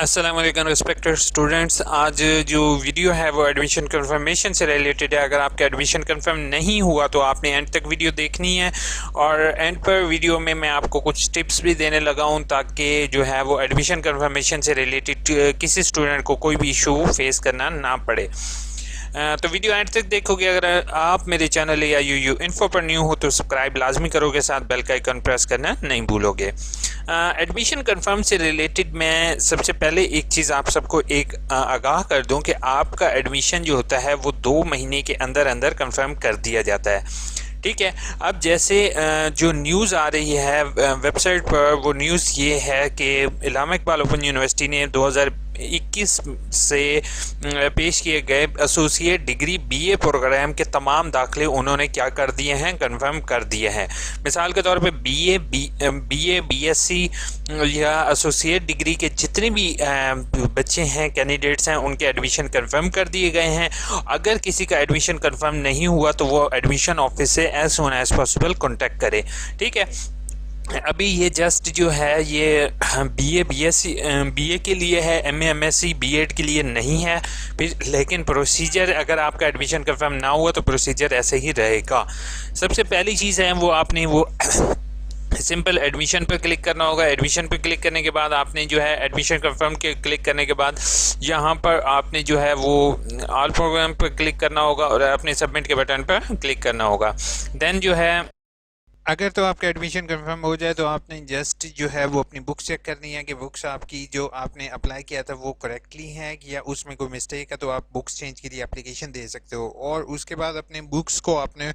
अस्सलाम वालेकुम respected students. आज जो वीडियो है वो एडमिशन कंफर्मेशन से रिलेटेड है। अगर आपका एडमिशन कंफर्म नहीं हुआ तो आपने एंड तक वीडियो देखनी है, और एंड पर वीडियो में मैं आपको कुछ टिप्स भी देने लगा हूँ ताकि जो है वो एडमिशन कंफर्मेशन से रिलेटेड किसी स्टूडेंट को कोई भी इशू फेस करना ना पड़े। तो वीडियो एंड तक देखोगे। अगर आप मेरे चैनल AIOU इन्फो पर न्यू हो तो सब्सक्राइब लाजमी करोगे, साथ बेल का आइकन प्रेस करना नहीं भूलोगे। एडमिशन कंफर्म से रिलेटेड मैं सबसे पहले एक चीज़ आप सबको आगाह कर दूं कि आपका एडमिशन जो होता है वो 2 महीने के अंदर अंदर कंफर्म कर दिया जाता है। ठीक है। अब जैसे जो न्यूज़ आ रही है वेबसाइट पर, वो न्यूज़ ये है कि अल्लामा इकबाल ओपन यूनिवर्सिटी ने 2021 से पेश किए गए एसोसिएट डिग्री BA प्रोग्राम के तमाम दाखिले उन्होंने क्या कर दिए हैं, कंफर्म कर दिए हैं। मिसाल के तौर पे BA BSc या एसोसिएट डिग्री के जितने भी बच्चे हैं, कैंडिडेट्स हैं, उनके एडमिशन कंफर्म कर दिए गए हैं। अगर किसी का एडमिशन कंफर्म नहीं हुआ तो वो एडमिशन ऑफिस से as soon as possible contact करे। ठीक है। अभी ये जस्ट जो है ये BA BSc BA के लिए है, MA MSc B.Ed के लिए नहीं है। फिर लेकिन प्रोसीजर, अगर आपका एडमिशन कंफर्म ना हुआ तो प्रोसीजर ऐसे ही रहेगा। सबसे पहली चीज़ है वो आपने वो सिंपल एडमिशन पर क्लिक करना होगा। एडमिशन पर क्लिक करने के बाद आपने जो है एडमिशन कंफर्म के क्लिक करने के बाद यहाँ पर आपने जो है वो ऑल प्रोग्राम पर क्लिक करना होगा और अपने सबमिट के बटन पर क्लिक करना होगा। देन जो है अगर तो आपका एडमिशन कंफर्म हो जाए तो आपने जस्ट जो है वो अपनी बुक्स चेक करनी है कि बुक्स आपकी जो आपने अप्लाई किया था वो करेक्टली है या उसमें कोई मिस्टेक है, तो आप बुक्स चेंज के लिए एप्लीकेशन दे सकते हो। और उसके बाद अपने बुक्स को आपने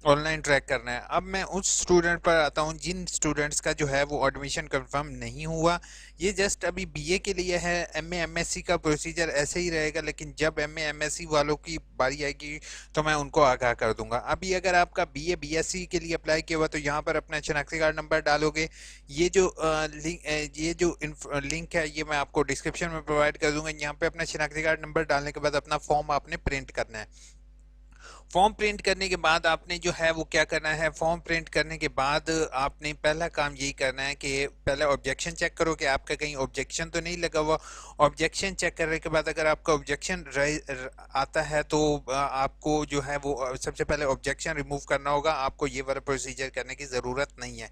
ऑनलाइन ट्रैक करना है। अब मैं उस स्टूडेंट पर आता हूँ जिन स्टूडेंट्स का जो है वो एडमिशन कंफर्म नहीं हुआ। ये जस्ट अभी BA के लिए है। MA MSc का प्रोसीजर ऐसे ही रहेगा, लेकिन जब MA MSc वालों की बारी आएगी तो मैं उनको आगाह कर दूंगा। अभी अगर आपका BA BSc के लिए अप्लाई किया हुआ तो यहाँ पर अपना शनाख्ती कार्ड नंबर डालोगे। ये जो लिंक है ये मैं आपको डिस्क्रिप्शन में प्रोवाइड कर दूंगा। यहाँ पे अपना शनाख्ती कार्ड नंबर डालने के बाद अपना फॉर्म आपने प्रिंट करना है। फॉर्म प्रिंट करने के बाद आपने जो है वो क्या करना है, फॉर्म प्रिंट करने के बाद आपने पहला काम यही करना है कि पहले ऑब्जेक्शन चेक करो कि आपका कहीं ऑब्जेक्शन तो नहीं लगा हुआ। ऑब्जेक्शन चेक करने के बाद अगर आपका ऑब्जेक्शन आता है तो आपको जो है वो सबसे पहले ऑब्जेक्शन रिमूव करना होगा। आपको ये वाला प्रोसीजर करने की ज़रूरत नहीं है।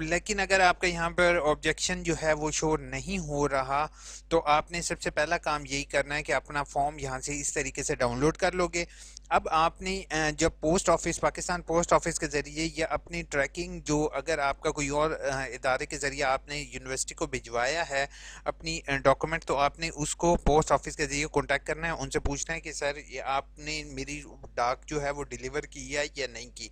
लेकिन अगर आपका यहाँ पर ऑब्जेक्शन जो है वो शो नहीं हो रहा तो आपने सबसे पहला काम यही करना है कि अपना फॉर्म यहाँ से इस तरीके से डाउनलोड कर लोगे। अब आपने जब post office, Pakistan post office के ज़रिए या अपनी ट्रैकिंग जो अगर आपका कोई और इदारे के ज़रिए आपने यूनिवर्सिटी को भिजवाया है अपनी डॉक्यूमेंट, तो आपने उसको पोस्ट ऑफिस के ज़रिए कांटेक्ट करना है। उनसे पूछना है कि सर ये आपने मेरी डाक जो है वो डिलीवर की है या नहीं की।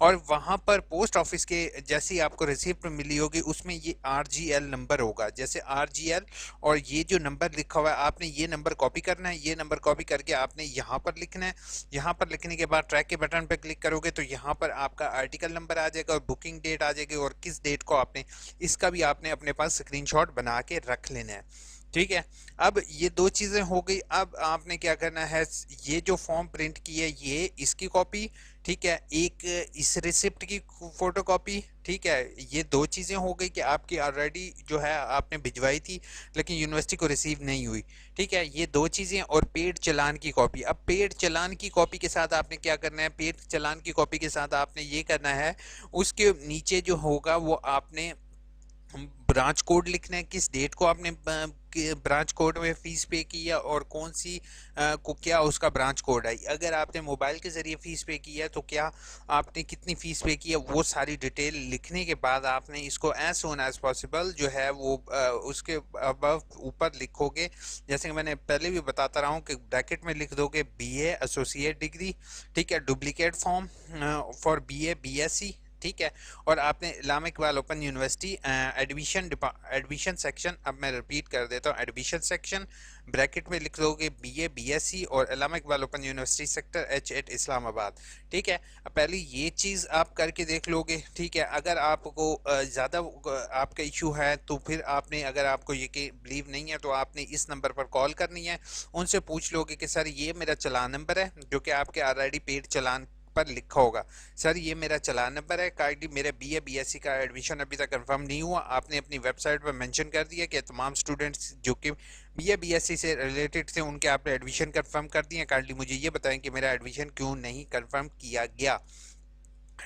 और वहाँ पर पोस्ट ऑफिस के जैसी आपको रिसिप्ट मिली होगी उसमें ये RGL नंबर होगा। जैसे RGL और ये जो नंबर लिखा हुआ है आपने ये नंबर कॉपी करना है। ये नंबर कॉपी करके आपने यहाँ पर लिखना है। यहाँ पर लिखने के बाद ट्रैक के बटन पर क्लिक करोगे तो यहाँ पर आपका आर्टिकल नंबर आ जाएगा और बुकिंग डेट आ जाएगी और किस डेट को आपने, इसका भी आपने अपने पास स्क्रीनशॉट बना के रख लेना है। ठीक है। अब ये 2 चीज़ें हो गई। अब आपने क्या करना है, ये जो फॉर्म प्रिंट की है ये इसकी कॉपी, ठीक है, एक इस रिसिप्ट की फोटो कॉपी। ठीक है। ये 2 चीज़ें हो गई कि आपकी ऑलरेडी जो है आपने भिजवाई थी लेकिन यूनिवर्सिटी को रिसीव नहीं हुई। ठीक है। ये 2 चीज़ें और पेड चालान की कॉपी। अब पेड चालान की कॉपी के साथ आपने क्या करना है, पेड चालान की कॉपी के साथ आपने ये करना है, उसके नीचे जो होगा वो आपने ब्रांच कोड लिखना है, किस डेट को आपने ब्रांच कोड में फ़ीस पे की है और कौन सी को क्या उसका ब्रांच कोड है। अगर आपने मोबाइल के ज़रिए फ़ीस पे की है तो क्या आपने कितनी फ़ीस पे की है, वो सारी डिटेल लिखने के बाद आपने इसको एज सून एज पॉसिबल जो है वो उसके अबव ऊपर लिखोगे। जैसे कि मैंने पहले भी बताता रहा हूँ कि ब्रैकेट में लिख दोगे BA एसोसिएट डिग्री, ठीक है, duplicate form for BA BSc, ठीक है। और आपने Allama Iqbal open university admission section, अब मैं रिपीट कर देता हूँ, एडमिशन सेक्शन ब्रैकेट में लिख दोगे BA BSc और Allama Iqbal open university sector H8 Islamabad. ठीक है। पहले ये चीज़ आप करके देख लोगे। ठीक है। अगर आपको ज़्यादा आपका इशू है तो फिर आपने, अगर आपको ये कि बिलीव नहीं है तो आपने इस नंबर पर कॉल करनी है। उनसे पूछ लोगे कि सर ये मेरा चालान नंबर है जो कि आपके ऑलरेडी पेड चालान पर लिखा होगा सर ये मेरा चालान नंबर है, काइंडली मेरा BA BSc का एडमिशन अभी तक कंफर्म नहीं हुआ, आपने अपनी वेबसाइट पर मेंशन कर दिया कि तमाम स्टूडेंट्स जो कि BA BSc से रिलेटेड थे उनके आपने एडमिशन कंफर्म कर दिए, काइंडली मुझे ये बताएं कि मेरा एडमिशन क्यों नहीं कंफर्म किया गया,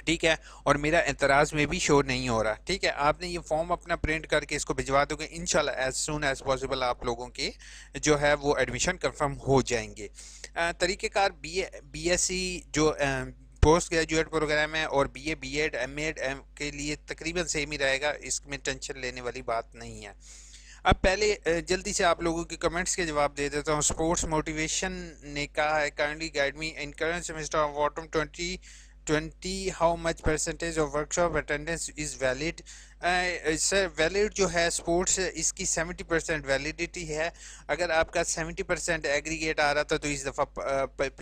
ठीक है, और मेरा एतराज़ में भी शो नहीं हो रहा, ठीक है। आपने ये फॉर्म अपना प्रिंट करके इसको भिजवा दोगे, इंशाल्लाह एज सून एज पॉसिबल आप लोगों के जो है वो एडमिशन कंफर्म हो जाएंगे। तरीक़ेकार BSc जो पोस्ट ग्रेजुएट प्रोग्राम है और BA B.Ed M.Ed के लिए तकरीबन सेम ही रहेगा, इसमें टेंशन लेने वाली बात नहीं है। अब पहले जल्दी से आप लोगों के कमेंट्स के जवाब दे देता हूँ। स्पोर्ट्स मोटिवेशन ने कहा है kindly guide me in current semester of autumn 2020 how much percentage of workshop attendance is valid. Sir valid जो है स्पोर्ट्स इसकी 70% वैलिडिटी है। अगर आपका 70% एग्रीगेट आ रहा था तो इस दफ़ा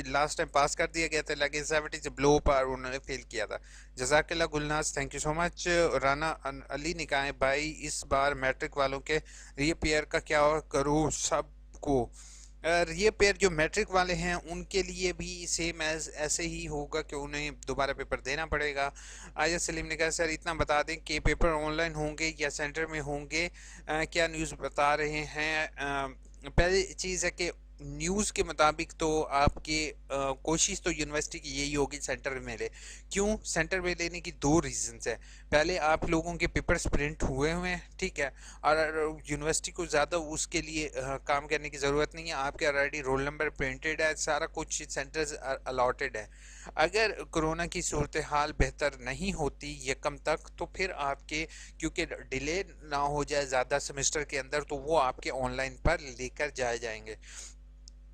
लास्ट टाइम पास कर दिया गया था, लेकिन 70 से ब्लो पर उन्होंने फेल किया था। जज़ाकल्लाह Gulnaz, thank you so much. Rana Ali ने कहा है भाई इस बार मैट्रिक वालों के रीअपेयर का क्या करूँ सबको। रीअपेयर जो मैट्रिक वाले हैं उनके लिए भी सेम एज ऐसे ही होगा कि उन्हें दोबारा पेपर देना पड़ेगा। आया सलीम ने कहा सर इतना बता दें कि पेपर ऑनलाइन होंगे या सेंटर में होंगे, क्या न्यूज़ बता रहे हैं। पहली चीज़ है कि न्यूज़ के मुताबिक तो आपके कोशिश तो यूनिवर्सिटी की यही होगी सेंटर में ले। क्यों सेंटर में लेने की दो रीजंस है। पहले आप लोगों के पेपर्स प्रिंट हुए हुए हैं, ठीक है, और यूनिवर्सिटी को ज़्यादा उसके लिए काम करने की ज़रूरत नहीं है, आपके ऑलरेडी रोल नंबर प्रिंटेड है, सारा कुछ सेंटर्स अलॉटेड है। अगर कोरोना की सूरत हाल बेहतर नहीं होती यकम तक तो फिर आपके क्योंकि डिले ना हो जाए ज़्यादा सेमेस्टर के अंदर तो वो आपके ऑनलाइन पर लेकर जाए जाएंगे।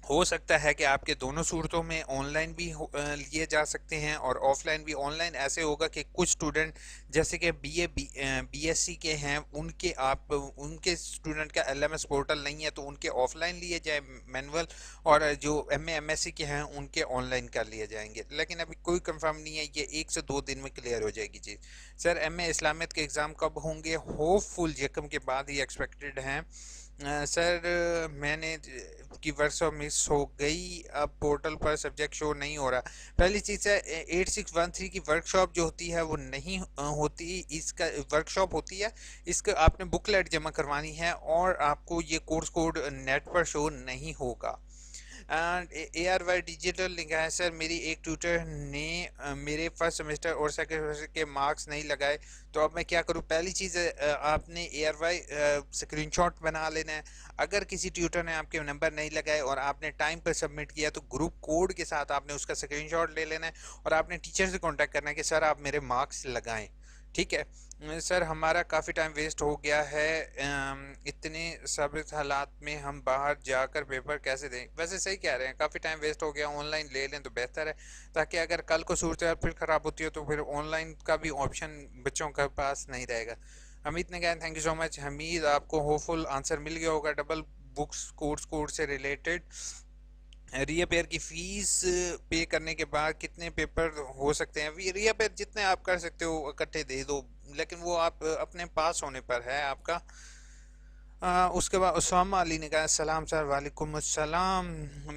हो सकता है कि आपके दोनों सूरतों में ऑनलाइन भी लिए जा सकते हैं और ऑफलाइन भी। ऑनलाइन ऐसे होगा कि कुछ स्टूडेंट जैसे कि BA BSc के हैं उनके स्टूडेंट का LMS पोर्टल नहीं है तो उनके ऑफलाइन लिए जाए मैनुअल, और जो MA MSc के हैं उनके ऑनलाइन कर लिए जाएंगे। लेकिन अभी कोई कंफर्म नहीं है, ये 1 से 2 दिन में क्लियर हो जाएगी चीज़। सर MA इस्लामियत के एग्ज़ाम कब होंगे? होपफुल यकम के बाद ही एक्सपेक्टेड हैं। सर मैंने की वर्कशॉप मिस हो गई, अब पोर्टल पर सब्जेक्ट शो नहीं हो रहा। पहली चीज़ है 8613 की वर्कशॉप जो होती है वो नहीं होती, इसका वर्कशॉप होती है, इसका आपने बुकलेट जमा करवानी है और आपको ये कोर्स कोड नेट पर शो नहीं होगा। ARY डिजिटल लिखा है सर मेरी एक ट्यूटर ने मेरे फर्स्ट सेमेस्टर और सेकंड सेमेस्टर के मार्क्स नहीं लगाए तो अब मैं क्या करूं। पहली चीज़ आपने ARY स्क्रीनशॉट बना लेना है। अगर किसी ट्यूटर ने आपके नंबर नहीं लगाए और आपने टाइम पर सबमिट किया तो ग्रुप कोड के साथ आपने उसका स्क्रीनशॉट ले लेना है और आपने टीचर से कांटेक्ट करना है कि सर आप मेरे मार्क्स लगाएं, ठीक है। सर हमारा काफ़ी टाइम वेस्ट हो गया है, इतने सब हालात में हम बाहर जाकर पेपर कैसे दें। वैसे सही कह रहे हैं, काफ़ी टाइम वेस्ट हो गया, ऑनलाइन ले लें तो बेहतर है ताकि अगर कल को सूरत हाल फिर ख़राब होती है तो फिर ऑनलाइन का भी ऑप्शन बच्चों के पास नहीं रहेगा। हमीद ने कहा thank you so much. Hamid आपको होपफुल आंसर मिल गया होगा। डबल बुक्स कोर्स से रिलेटेड रीअपेयर की फ़ीस पे करने के बाद कितने पेपर हो सकते हैं? रीअपेयर जितने आप कर सकते हो इकट्ठे दे दो, लेकिन वो आप अपने पास होने पर है आपका। उसके बाद उसामा अली ने कहा सलाम सर। वालेकुम अस्सलाम।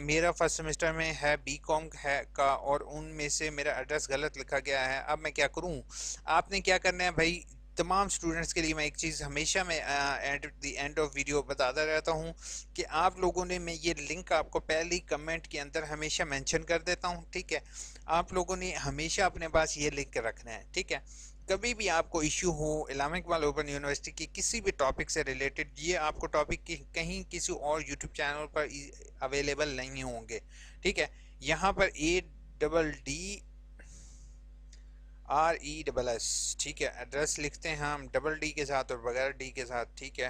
मेरा फर्स्ट सेमेस्टर में है BCom है का और उनमें से मेरा एड्रेस गलत लिखा गया है, अब मैं क्या करूं? आपने क्या करना है भाई, तमाम स्टूडेंट्स के लिए मैं एक चीज़ हमेशा मैं at the end of video बताता रहता हूं कि आप लोगों ने, मैं ये लिंक आपको पहले कमेंट के अंदर हमेशा मेंशन कर देता हूं, ठीक है। आप लोगों ने हमेशा अपने पास ये लिंक रखना है, ठीक है। कभी भी आपको इश्यू हो अल्लामा इकबाल ओपन यूनिवर्सिटी की किसी भी टॉपिक से रिलेटेड, ये आपको टॉपिक कहीं किसी और यूट्यूब चैनल पर अवेलेबल नहीं होंगे, ठीक है। यहाँ पर ADDRESS, ठीक है, एड्रेस लिखते हैं हम डबल D के साथ और बगैर D के साथ, ठीक है।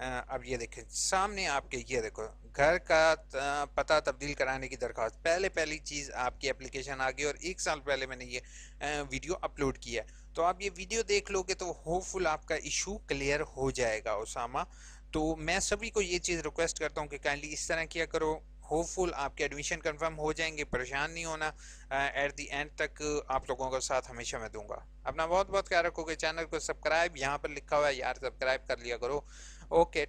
अब ये देखें सामने आपके, ये देखो घर का पता तब्दील कराने की दरख्वास्त, पहली चीज़ आपकी एप्लीकेशन आ गई और 1 साल पहले मैंने ये वीडियो अपलोड किया। तो आप ये वीडियो देख लोगे तो होपफुल आपका इशू क्लियर हो जाएगा उसामा। तो मैं सभी को ये चीज़ रिक्वेस्ट करता हूँ कि काइंडली इस तरह किया करो, होपफुल आपके एडमिशन कंफर्म हो जाएंगे, परेशान नहीं होना। एट द एंड तक आप लोगों का साथ हमेशा मैं दूंगा। अपना बहुत बहुत ख्याल रखोगे। चैनल को सब्सक्राइब यहाँ पर लिखा हुआ है यार, सब्सक्राइब कर लिया करो। ओके।